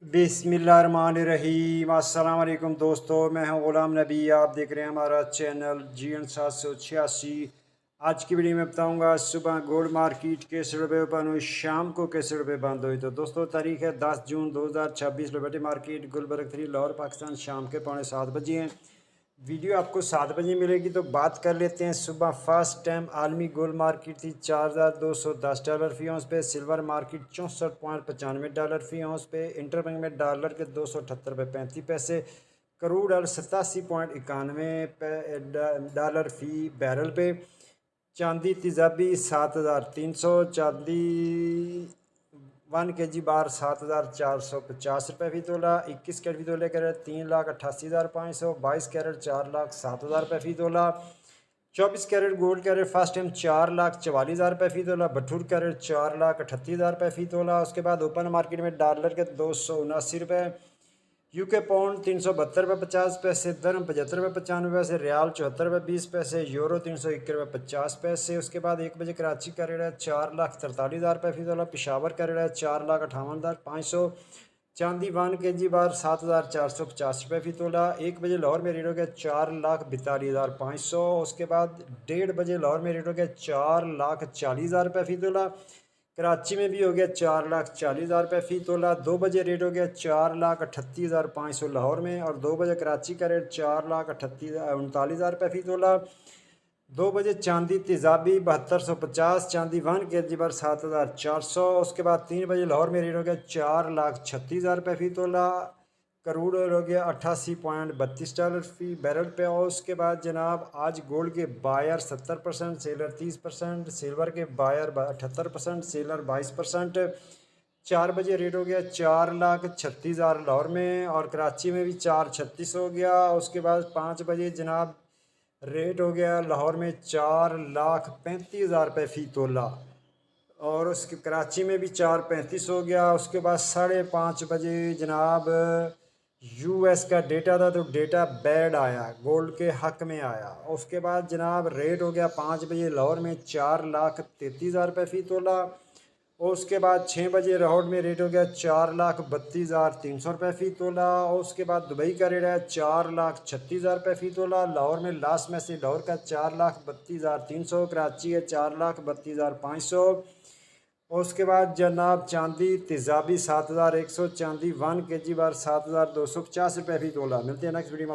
बिस्मिल्लाहिर्रहमानिर्रहीम। अस्सलाम वालेकुम दोस्तों, मैं हूं ग़ुलाम नबी। आप देख रहे हैं हमारा चैनल GN 786। आज की वीडियो में बताऊंगा सुबह गोल्ड मार्केट कैसे रुपये बंद हुई, शाम को कैसे रुपये बंद हुई। तो दोस्तों तारीख है 10 जून 2026। लिबर्टी मार्केट गुलबर्ग 3 लाहौर पाकिस्तान, शाम के 7:45 बजे हैं। वीडियो आपको 7 बजे मिलेगी। तो बात कर लेते हैं सुबह फर्स्ट टाइम आलमी गोल्ड मार्केट थी $4210 फ़ी औंस पे। सिल्वर मार्केट $64.95 फ़ी औंस पे। इंटरबैंक में डॉलर के $278.35। क्रूड ऑयल $87.91 फ़ी बैरल पे। चांदी तेजाबी 7300, चांदी 1 kg बार $7450 फ़ी तोला। 21 कैरेट फ़ी तोले कैरेट 3,88,500। 22 कैरेट 4,07,000 फ़ी तोला। 24 carat gold carat first time $4,44,000 फ़ी तोला। 72 कैरेट $4,38,000 फ़ी तोला। उसके बाद ओपन मार्केट में डॉलर के ₹279, यूके पाउंड $372.50, दरम $75.95, रियाल $74.20, यूरो $301.50। उसके बाद 1 बजे कराची का रेट है $4,43,000 फ़ी तोला। पेशावर का रेट है $4,58,500। चांदी 1 kg बार $7,450 फ़ी तोला। 1 बजे लाहौर में रेट हो गया $4,42,500। उसके बाद 1:30 बजे लाहौर में रेट हो गया $4,40,000 फ़ी तोला। कराची में भी हो गया $4,40,000 फ़ी तोला। 2 बजे रेट हो गया $4,38,500 लाहौर में, और 2 बजे कराची का रेट $4,39,000 फ़ी तोला। 2 बजे चांदी तेजाबी 7250, चांदी 1 kg पर 7,400। उसके बाद 3 बजे लाहौर में रेट हो गया $4,36,000 फ़ी तोला। क्रूड ऑयल हो गया $88.32 फ़ी बैरल पे। और उसके बाद जनाब आज गोल्ड के बायर 70%, सेलर 30%, सिल्वर के बायर 78%, सेलर 22%। 4 बजे रेट हो गया $4,36,000 लाहौर में, और कराची में भी 4,36 हो गया। उसके बाद 5 बजे जनाब रेट हो गया लाहौर में $4,35,000 फ़ी तोला, और उसके कराची में भी 4,35 हो गया। उसके बाद 5:30 बजे जनाब US का डेटा था, तो डेटा बैड आया, गोल्ड के हक में आया। उसके बाद जनाब रेट हो गया 5 बजे लाहौर में $4,33,000 फ़ी तोला। और उसके बाद 6 बजे लाहौर में रेट हो गया $4,32,300 फ़ी तोला। और उसके बाद दुबई का रेट है $4,36,000 फ़ी तोला। लाहौर में लास्ट मैसेज लाहौर का $4,32,300, कराची है $4,32,500। और उसके बाद जनाब चांदी तेजाबी 7,100, चांदी 1 kg बार $7,250 फ़ी तोला। मिलते हैं नेक्स्ट वीडियो में।